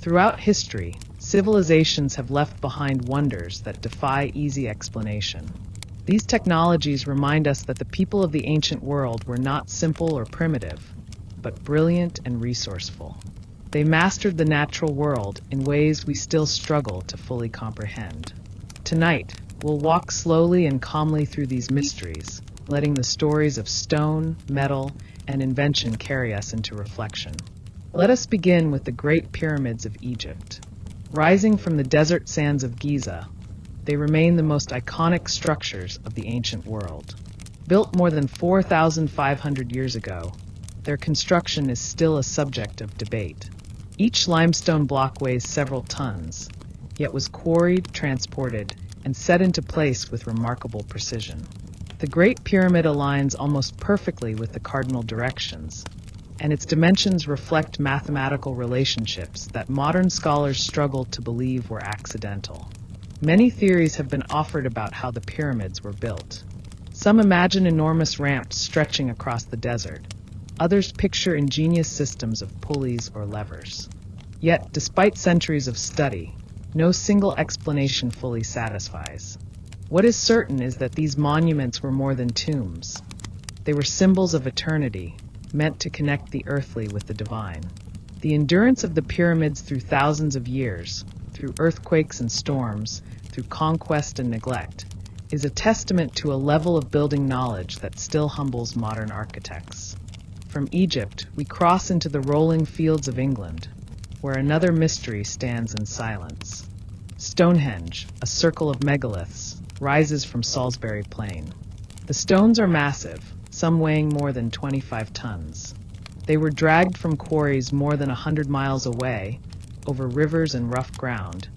Throughout history, civilizations have left behind wonders that defy easy explanation. These technologies remind us that the people of the ancient world were not simple or primitive, but brilliant and resourceful. They mastered the natural world in ways we still struggle to fully comprehend. Tonight, we'll walk slowly and calmly through these mysteries, letting the stories of stone, metal, and invention carry us into reflection. Let us begin with the Great Pyramids of Egypt. Rising from the desert sands of Giza, they remain the most iconic structures of the ancient world. Built more than 4,500 years ago, their construction is still a subject of debate. Each limestone block weighs several tons, yet was quarried, transported, and set into place with remarkable precision. The Great Pyramid aligns almost perfectly with the cardinal directions, and its dimensions reflect mathematical relationships that modern scholars struggle to believe were accidental. Many theories have been offered about how the pyramids were built. Some imagine enormous ramps stretching across the desert. Others picture ingenious systems of pulleys or levers. Yet, despite centuries of study, no single explanation fully satisfies. What is certain is that these monuments were more than tombs. They were symbols of eternity, meant to connect the earthly with the divine. The endurance of the pyramids through thousands of years, through earthquakes and storms, through conquest and neglect, is a testament to a level of building knowledge that still humbles modern architects. From Egypt, we cross into the rolling fields of England, where another mystery stands in silence. Stonehenge, a circle of megaliths, rises from Salisbury Plain. The stones are massive, some weighing more than 25 tons. They were dragged from quarries more than 100 miles away, over rivers and rough ground,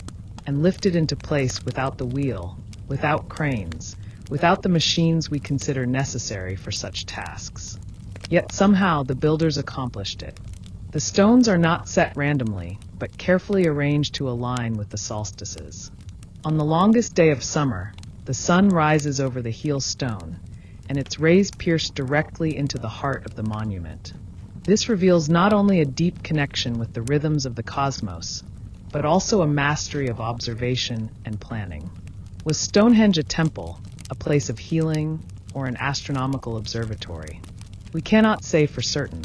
and lifted into place without the wheel, without cranes, without the machines we consider necessary for such tasks. Yet somehow the builders accomplished it. The stones are not set randomly, but carefully arranged to align with the solstices. On the longest day of summer, the sun rises over the heel stone, and its rays pierce directly into the heart of the monument. This reveals not only a deep connection with the rhythms of the cosmos, but also a mastery of observation and planning. Was Stonehenge a temple, a place of healing, or an astronomical observatory? We cannot say for certain.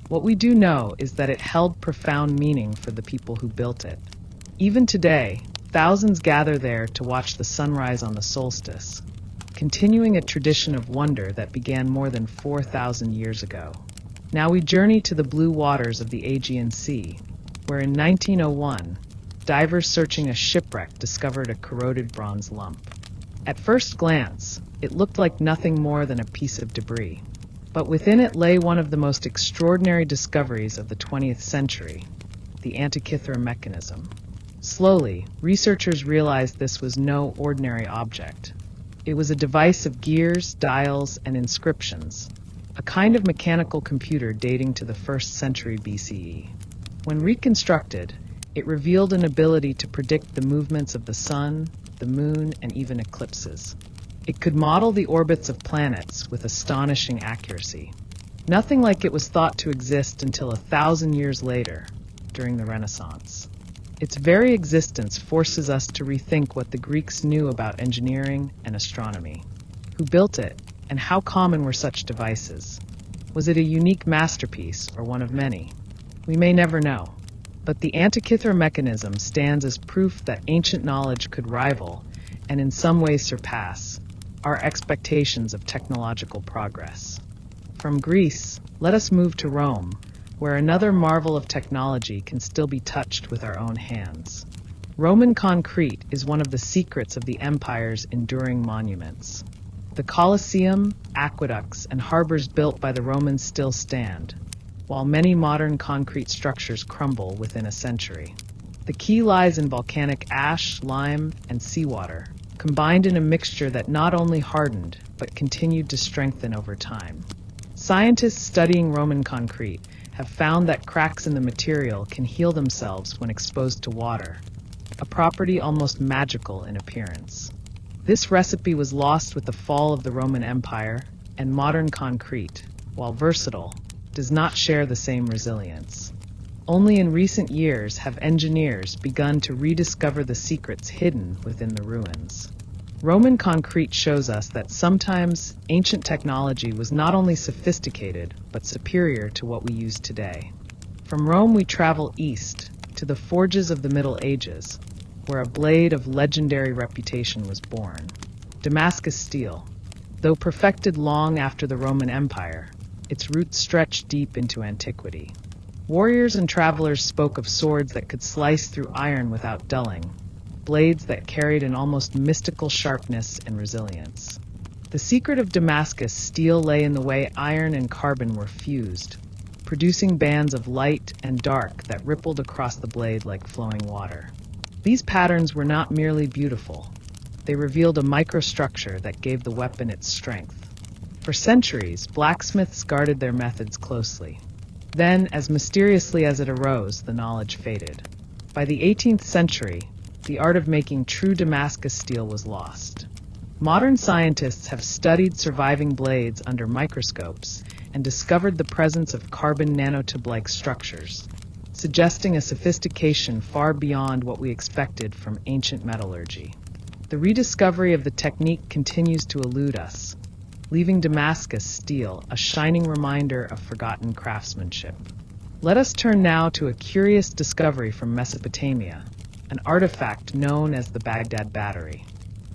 What we do know is that it held profound meaning for the people who built it. Even today, thousands gather there to watch the sunrise on the solstice, continuing a tradition of wonder that began more than 4,000 years ago. Now we journey to the blue waters of the Aegean Sea, where in 1901, divers searching a shipwreck discovered a corroded bronze lump. At first glance, it looked like nothing more than a piece of debris. But within it lay one of the most extraordinary discoveries of the 20th century, the Antikythera mechanism. Slowly, researchers realized this was no ordinary object. It was a device of gears, dials, and inscriptions, a kind of mechanical computer dating to the 1st century BCE. When reconstructed, it revealed an ability to predict the movements of the sun, the moon, and even eclipses. It could model the orbits of planets with astonishing accuracy. Nothing like it was thought to exist until 1,000 years later, during the Renaissance. Its very existence forces us to rethink what the Greeks knew about engineering and astronomy. Who built it, and how common were such devices? Was it a unique masterpiece or one of many? We may never know. But the Antikythera mechanism stands as proof that ancient knowledge could rival, and in some ways surpass, our expectations of technological progress. From Greece, let us move to Rome, where another marvel of technology can still be touched with our own hands. Roman concrete is one of the secrets of the empire's enduring monuments. The Colosseum, aqueducts, and harbors built by the Romans still stand, while many modern concrete structures crumble within a century. The key lies in volcanic ash, lime, and seawater, combined in a mixture that not only hardened, but continued to strengthen over time. Scientists studying Roman concrete have found that cracks in the material can heal themselves when exposed to water, a property almost magical in appearance. This recipe was lost with the fall of the Roman Empire, and modern concrete, while versatile, does not share the same resilience. Only in recent years have engineers begun to rediscover the secrets hidden within the ruins. Roman concrete shows us that sometimes ancient technology was not only sophisticated, but superior to what we use today. From Rome we travel east, to the forges of the Middle Ages, where a blade of legendary reputation was born. Damascus steel. Though perfected long after the Roman Empire, its roots stretch deep into antiquity. Warriors and travelers spoke of swords that could slice through iron without dulling, blades that carried an almost mystical sharpness and resilience. The secret of Damascus steel lay in the way iron and carbon were fused, producing bands of light and dark that rippled across the blade like flowing water. These patterns were not merely beautiful. They revealed a microstructure that gave the weapon its strength. For centuries, blacksmiths guarded their methods closely. Then, as mysteriously as it arose, the knowledge faded. By the 18th century, the art of making true Damascus steel was lost. Modern scientists have studied surviving blades under microscopes and discovered the presence of carbon nanotube-like structures, suggesting a sophistication far beyond what we expected from ancient metallurgy. The rediscovery of the technique continues to elude us, leaving Damascus steel a shining reminder of forgotten craftsmanship. Let us turn now to a curious discovery from Mesopotamia, an artifact known as the Baghdad Battery.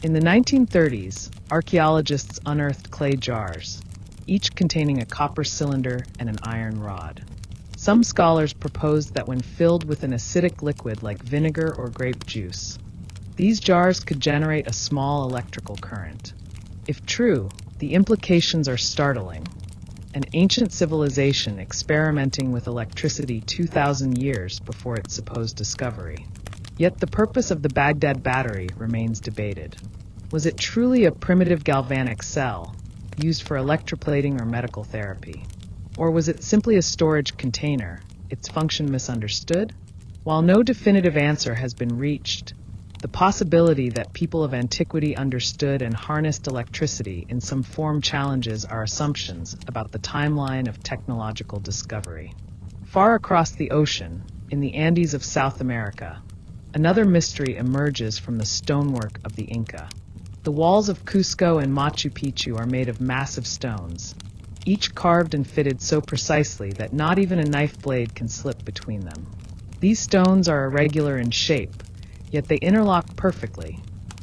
In the 1930s, archaeologists unearthed clay jars, each containing a copper cylinder and an iron rod. Some scholars proposed that when filled with an acidic liquid like vinegar or grape juice, these jars could generate a small electrical current. If true, the implications are startling. An ancient civilization experimenting with electricity 2,000 years before its supposed discovery. Yet the purpose of the Baghdad Battery remains debated. Was it truly a primitive galvanic cell, used for electroplating or medical therapy? Or was it simply a storage container, its function misunderstood? While no definitive answer has been reached, the possibility that people of antiquity understood and harnessed electricity in some form challenges our assumptions about the timeline of technological discovery. Far across the ocean, in the Andes of South America, another mystery emerges from the stonework of the Inca. The walls of Cusco and Machu Picchu are made of massive stones, each carved and fitted so precisely that not even a knife blade can slip between them. These stones are irregular in shape, yet they interlock perfectly,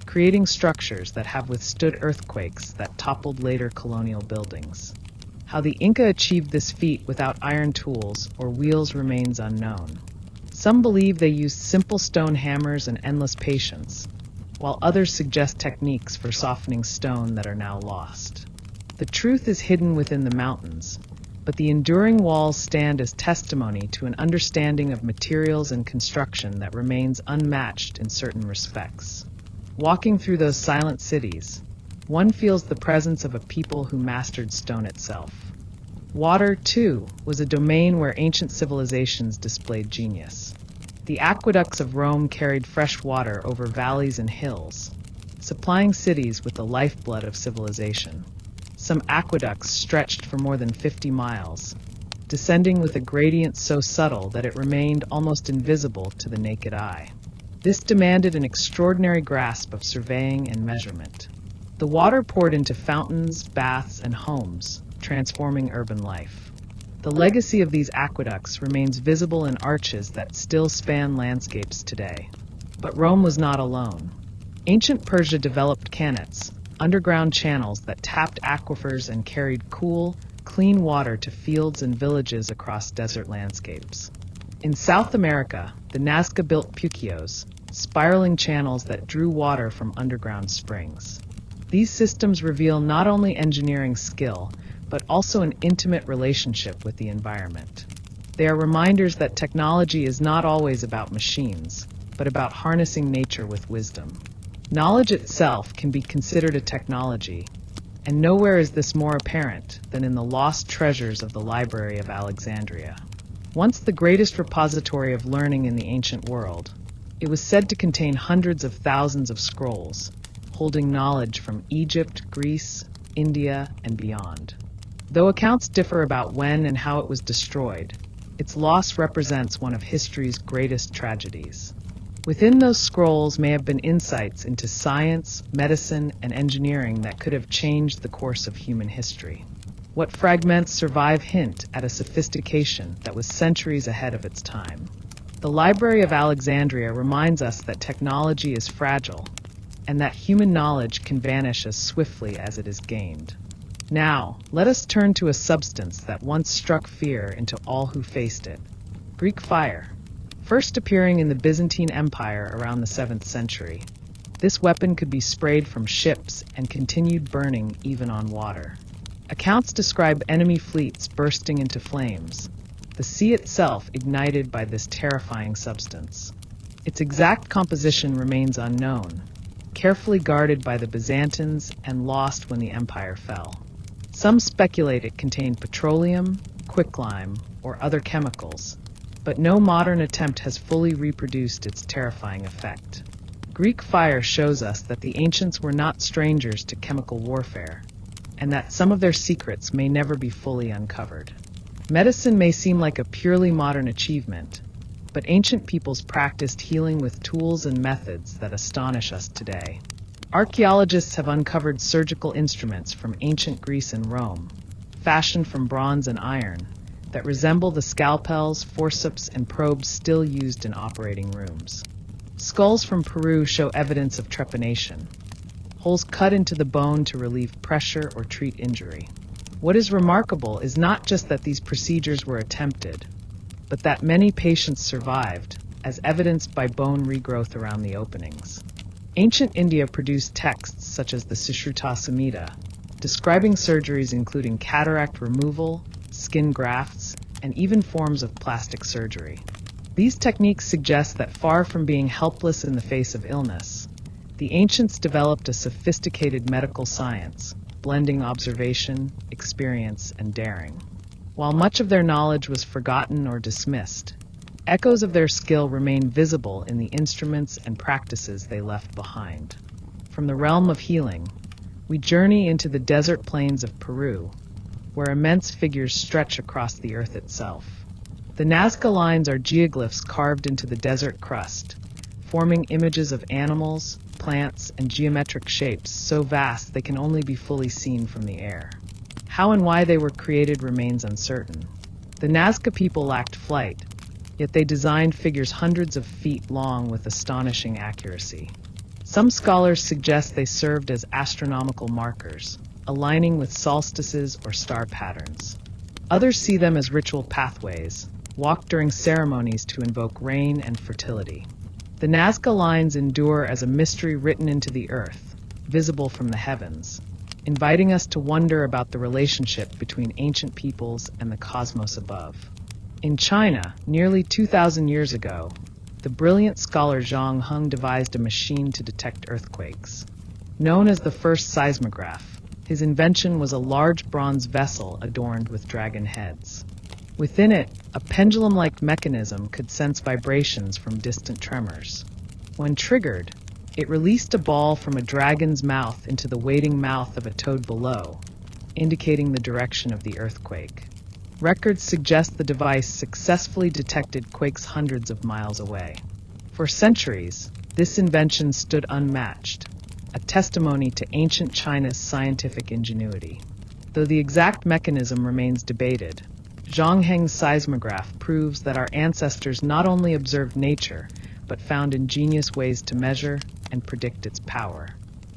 creating structures that have withstood earthquakes that toppled later colonial buildings. How the Inca achieved this feat without iron tools or wheels remains unknown. Some believe they used simple stone hammers and endless patience, while others suggest techniques for softening stone that are now lost. The truth is hidden within the mountains, but the enduring walls stand as testimony to an understanding of materials and construction that remains unmatched in certain respects. Walking through those silent cities, one feels the presence of a people who mastered stone itself. Water, too, was a domain where ancient civilizations displayed genius. The aqueducts of Rome carried fresh water over valleys and hills, supplying cities with the lifeblood of civilization. Some aqueducts stretched for more than 50 miles, descending with a gradient so subtle that it remained almost invisible to the naked eye. This demanded an extraordinary grasp of surveying and measurement. The water poured into fountains, baths, and homes, transforming urban life. The legacy of these aqueducts remains visible in arches that still span landscapes today. But Rome was not alone. Ancient Persia developed qanats, underground channels that tapped aquifers and carried cool, clean water to fields and villages across desert landscapes. In South America, the Nazca built puquios, spiraling channels that drew water from underground springs. These systems reveal not only engineering skill, but also an intimate relationship with the environment. They are reminders that technology is not always about machines, but about harnessing nature with wisdom. Knowledge itself can be considered a technology, and nowhere is this more apparent than in the lost treasures of the Library of Alexandria. Once the greatest repository of learning in the ancient world, it was said to contain hundreds of thousands of scrolls, holding knowledge from Egypt, Greece, India, and beyond. Though accounts differ about when and how it was destroyed, Its loss represents one of history's greatest tragedies. Within those scrolls may have been insights into science, medicine, and engineering that could have changed the course of human history. What fragments survive hint at a sophistication that was centuries ahead of its time. The Library of Alexandria reminds us that technology is fragile, and that human knowledge can vanish as swiftly as it is gained. Now, let us turn to a substance that once struck fear into all who faced it: Greek fire. First appearing in the Byzantine Empire around the 7th century, this weapon could be sprayed from ships and continued burning even on water. Accounts describe enemy fleets bursting into flames, the sea itself ignited by this terrifying substance. Its exact composition remains unknown, carefully guarded by the Byzantines and lost when the empire fell. Some speculate it contained petroleum, quicklime, or other chemicals, but no modern attempt has fully reproduced its terrifying effect. Greek fire shows us that the ancients were not strangers to chemical warfare, and that some of their secrets may never be fully uncovered. Medicine may seem like a purely modern achievement, but ancient peoples practiced healing with tools and methods that astonish us today. Archaeologists have uncovered surgical instruments from ancient Greece and Rome, fashioned from bronze and iron, that resemble the scalpels, forceps, and probes still used in operating rooms. Skulls from Peru show evidence of trepanation, holes cut into the bone to relieve pressure or treat injury. What is remarkable is not just that these procedures were attempted, but that many patients survived, as evidenced by bone regrowth around the openings. Ancient India produced texts such as the Sushruta Samhita, describing surgeries including cataract removal, skin grafts, and even forms of plastic surgery. These techniques suggest that far from being helpless in the face of illness, the ancients developed a sophisticated medical science, blending observation, experience, and daring. While much of their knowledge was forgotten or dismissed, echoes of their skill remain visible in the instruments and practices they left behind. From the realm of healing, we journey into the desert plains of Peru, where immense figures stretch across the earth itself. The Nazca lines are geoglyphs carved into the desert crust, forming images of animals, plants, and geometric shapes so vast they can only be fully seen from the air. How and why they were created remains uncertain. The Nazca people lacked flight, yet they designed figures hundreds of feet long with astonishing accuracy. Some scholars suggest they served as astronomical markers, aligning with solstices or star patterns. Others see them as ritual pathways, walked during ceremonies to invoke rain and fertility. The Nazca lines endure as a mystery written into the earth, visible from the heavens, inviting us to wonder about the relationship between ancient peoples and the cosmos above. In China, nearly 2,000 years ago, the brilliant scholar Zhang Heng devised a machine to detect earthquakes. Known as the first seismograph, his invention was a large bronze vessel adorned with dragon heads. Within it, a pendulum-like mechanism could sense vibrations from distant tremors. When triggered, it released a ball from a dragon's mouth into the waiting mouth of a toad below, indicating the direction of the earthquake. Records suggest the device successfully detected quakes hundreds of miles away. For centuries, this invention stood unmatched, a testimony to ancient China's scientific ingenuity. Though the exact mechanism remains debated, Zhang Heng's seismograph proves that our ancestors not only observed nature, but found ingenious ways to measure and predict its power.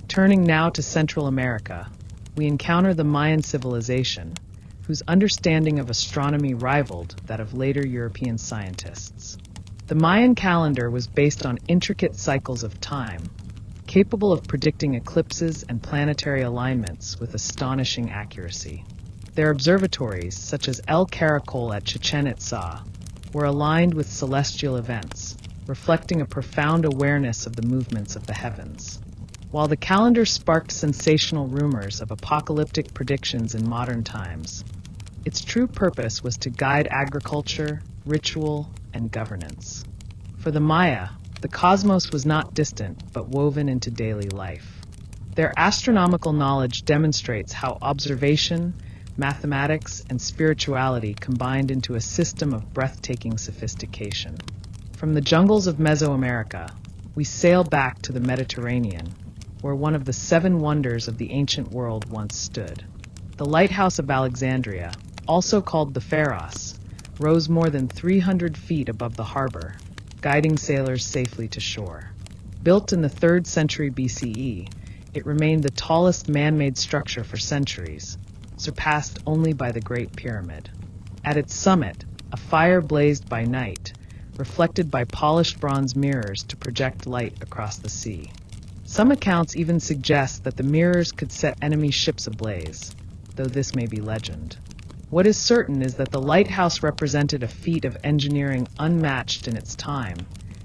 Turning now to Central America, we encounter the Mayan civilization, whose understanding of astronomy rivaled that of later European scientists. The Mayan calendar was based on intricate cycles of time, capable of predicting eclipses and planetary alignments with astonishing accuracy. Their observatories, such as El Caracol at Chichen Itza, were aligned with celestial events, reflecting a profound awareness of the movements of the heavens. While the calendar sparked sensational rumors of apocalyptic predictions in modern times, its true purpose was to guide agriculture, ritual, and governance. For the Maya, the cosmos was not distant, but woven into daily life. Their astronomical knowledge demonstrates how observation, mathematics, and spirituality combined into a system of breathtaking sophistication. From the jungles of Mesoamerica, we sail back to the Mediterranean, where one of the seven wonders of the ancient world once stood. The Lighthouse of Alexandria, also called the Pharos, rose more than 300 feet above the harbor, guiding sailors safely to shore. Built in the 3rd century BCE, it remained the tallest man-made structure for centuries, surpassed only by the Great Pyramid. At its summit, a fire blazed by night, reflected by polished bronze mirrors to project light across the sea. Some accounts even suggest that the mirrors could set enemy ships ablaze, though this may be legend. What is certain is that the lighthouse represented a feat of engineering unmatched in its time,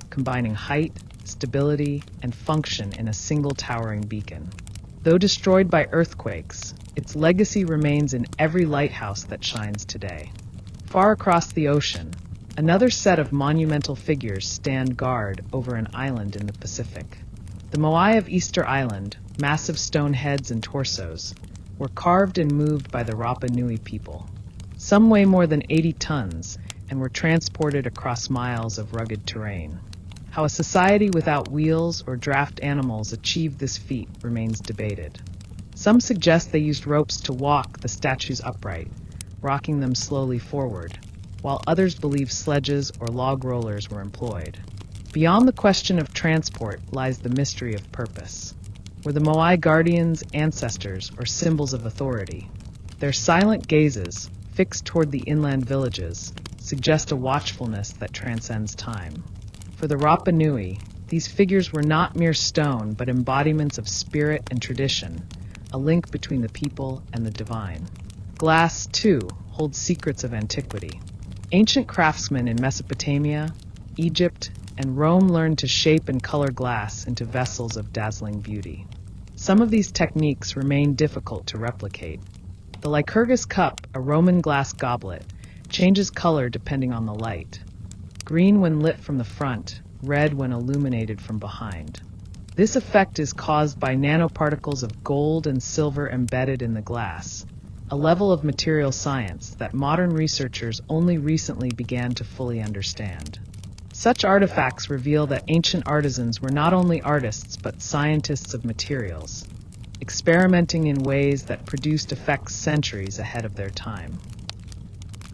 combining height, stability, and function in a single towering beacon. Though destroyed by earthquakes, its legacy remains in every lighthouse that shines today. Far across the ocean, another set of monumental figures stand guard over an island in the Pacific. The Moai of Easter Island, massive stone heads and torsos, were carved and moved by the Rapa Nui people. Some weigh more than 80 tons and were transported across miles of rugged terrain. How a society without wheels or draft animals achieved this feat remains debated. Some suggest they used ropes to walk the statues upright, rocking them slowly forward, while others believe sledges or log rollers were employed. Beyond the question of transport lies the mystery of purpose. Were the Moai guardians, ancestors, or symbols of authority? Their silent gazes, fixed toward the inland villages, suggest a watchfulness that transcends time. For the Rapa Nui, these figures were not mere stone, but embodiments of spirit and tradition, a link between the people and the divine. Glass, too, holds secrets of antiquity. Ancient craftsmen in Mesopotamia, Egypt, and Rome learned to shape and color glass into vessels of dazzling beauty. Some of these techniques remain difficult to replicate. The Lycurgus cup, a Roman glass goblet, changes color depending on the light. Green when lit from the front, red when illuminated from behind. This effect is caused by nanoparticles of gold and silver embedded in the glass, a level of material science that modern researchers only recently began to fully understand. Such artifacts reveal that ancient artisans were not only artists but scientists of materials, experimenting in ways that produced effects centuries ahead of their time.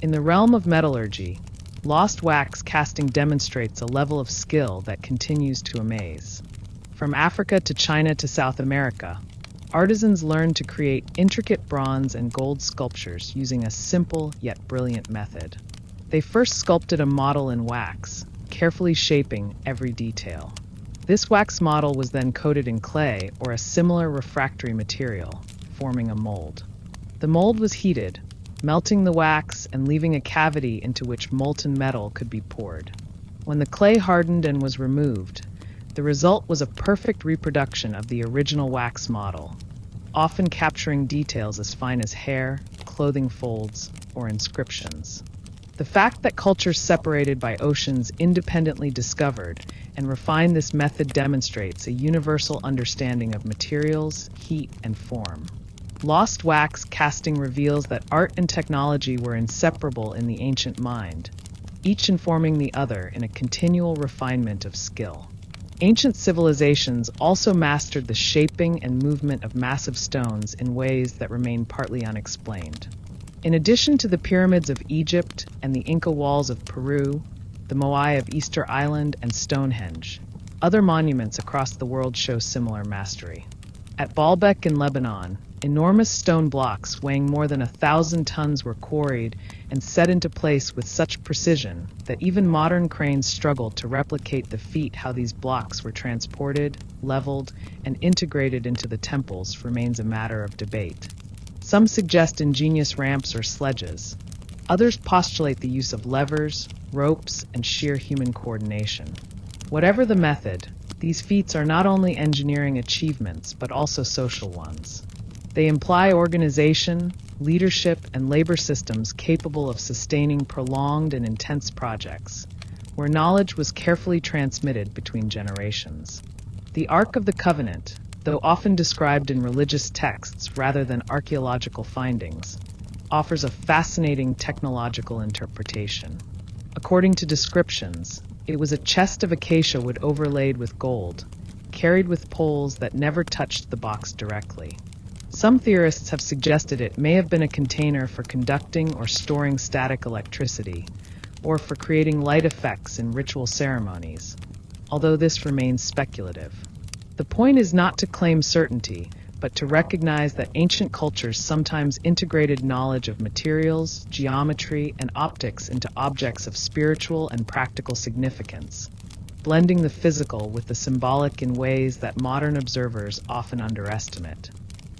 In the realm of metallurgy, lost wax casting demonstrates a level of skill that continues to amaze. From Africa to China to South America, artisans learned to create intricate bronze and gold sculptures using a simple yet brilliant method. They first sculpted a model in wax, carefully shaping every detail. This wax model was then coated in clay or a similar refractory material, forming a mold. The mold was heated, melting the wax and leaving a cavity into which molten metal could be poured. When the clay hardened and was removed, the result was a perfect reproduction of the original wax model, often capturing details as fine as hair, clothing folds, or inscriptions. The fact that cultures separated by oceans independently discovered and refined this method demonstrates a universal understanding of materials, heat, and form. Lost wax casting reveals that art and technology were inseparable in the ancient mind, each informing the other in a continual refinement of skill. Ancient civilizations also mastered the shaping and movement of massive stones in ways that remain partly unexplained. In addition to the pyramids of Egypt and the Inca walls of Peru, the Moai of Easter Island, and Stonehenge, other monuments across the world show similar mastery. At Baalbek in Lebanon, enormous stone blocks weighing more than 1,000 tons were quarried and set into place with such precision that even modern cranes struggle to replicate the feat. How these blocks were transported, leveled, and integrated into the temples remains a matter of debate. Some suggest ingenious ramps or sledges. Others postulate the use of levers, ropes, and sheer human coordination. Whatever the method, these feats are not only engineering achievements but also social ones. They imply organization, leadership, and labor systems capable of sustaining prolonged and intense projects, where knowledge was carefully transmitted between generations. The Ark of the Covenant, though often described in religious texts rather than archaeological findings, offers a fascinating technological interpretation. According to descriptions, it was a chest of acacia wood overlaid with gold, carried with poles that never touched the box directly. Some theorists have suggested it may have been a container for conducting or storing static electricity, or for creating light effects in ritual ceremonies, although this remains speculative. The point is not to claim certainty, but to recognize that ancient cultures sometimes integrated knowledge of materials, geometry, and optics into objects of spiritual and practical significance, blending the physical with the symbolic in ways that modern observers often underestimate.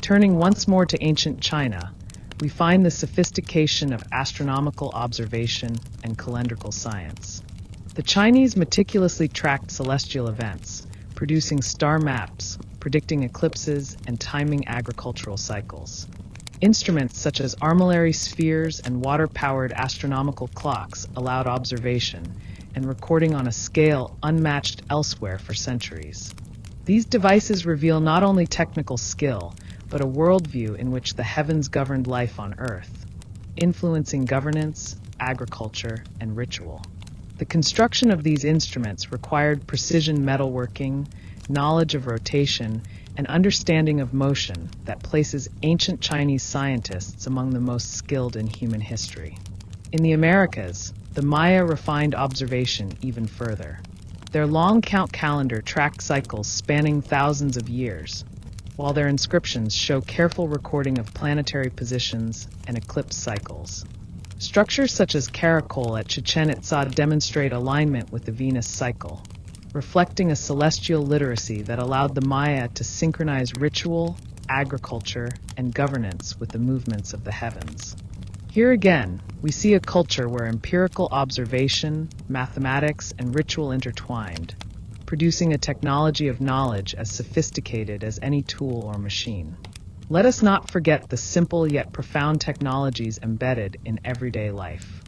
Turning once more to ancient China, we find the sophistication of astronomical observation and calendrical science. The Chinese meticulously tracked celestial events, producing star maps, predicting eclipses, and timing agricultural cycles. Instruments such as armillary spheres and water-powered astronomical clocks allowed observation and recording on a scale unmatched elsewhere for centuries. These devices reveal not only technical skill, but a worldview in which the heavens governed life on Earth, influencing governance, agriculture, and ritual. The construction of these instruments required precision metalworking, knowledge of rotation, and understanding of motion that places ancient Chinese scientists among the most skilled in human history. In the Americas, the Maya refined observation even further. Their long count calendar tracked cycles spanning thousands of years, while their inscriptions show careful recording of planetary positions and eclipse cycles. Structures such as Caracol at Chichen Itza demonstrate alignment with the Venus cycle, reflecting a celestial literacy that allowed the Maya to synchronize ritual, agriculture, and governance with the movements of the heavens. Here again, we see a culture where empirical observation, mathematics, and ritual intertwined, producing a technology of knowledge as sophisticated as any tool or machine. Let us not forget the simple yet profound technologies embedded in everyday life.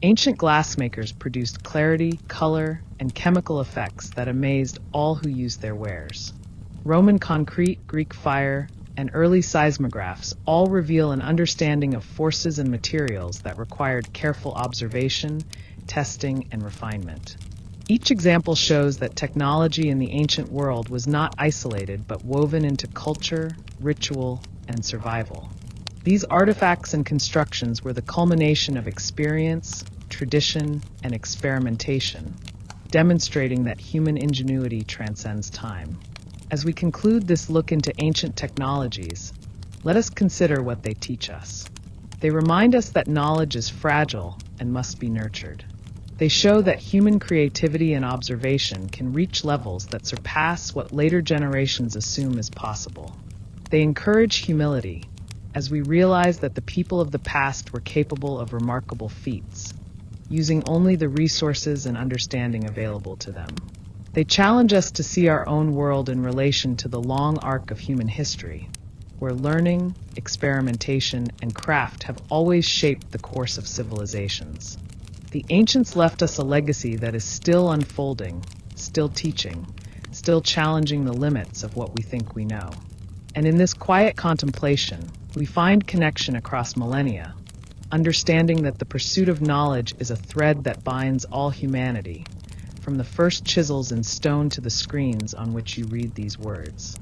Ancient glassmakers produced clarity, color, and chemical effects that amazed all who used their wares. Roman concrete, Greek fire, and early seismographs all reveal an understanding of forces and materials that required careful observation, testing, and refinement. Each example shows that technology in the ancient world was not isolated but woven into culture, ritual, and survival. These artifacts and constructions were the culmination of experience, tradition, and experimentation, demonstrating that human ingenuity transcends time. As we conclude this look into ancient technologies, let us consider what they teach us. They remind us that knowledge is fragile and must be nurtured. They show that human creativity and observation can reach levels that surpass what later generations assume is possible. They encourage humility, as we realize that the people of the past were capable of remarkable feats, using only the resources and understanding available to them. They challenge us to see our own world in relation to the long arc of human history, where learning, experimentation, and craft have always shaped the course of civilizations. The ancients left us a legacy that is still unfolding, still teaching, still challenging the limits of what we think we know. And in this quiet contemplation, we find connection across millennia, understanding that the pursuit of knowledge is a thread that binds all humanity, from the first chisels in stone to the screens on which you read these words.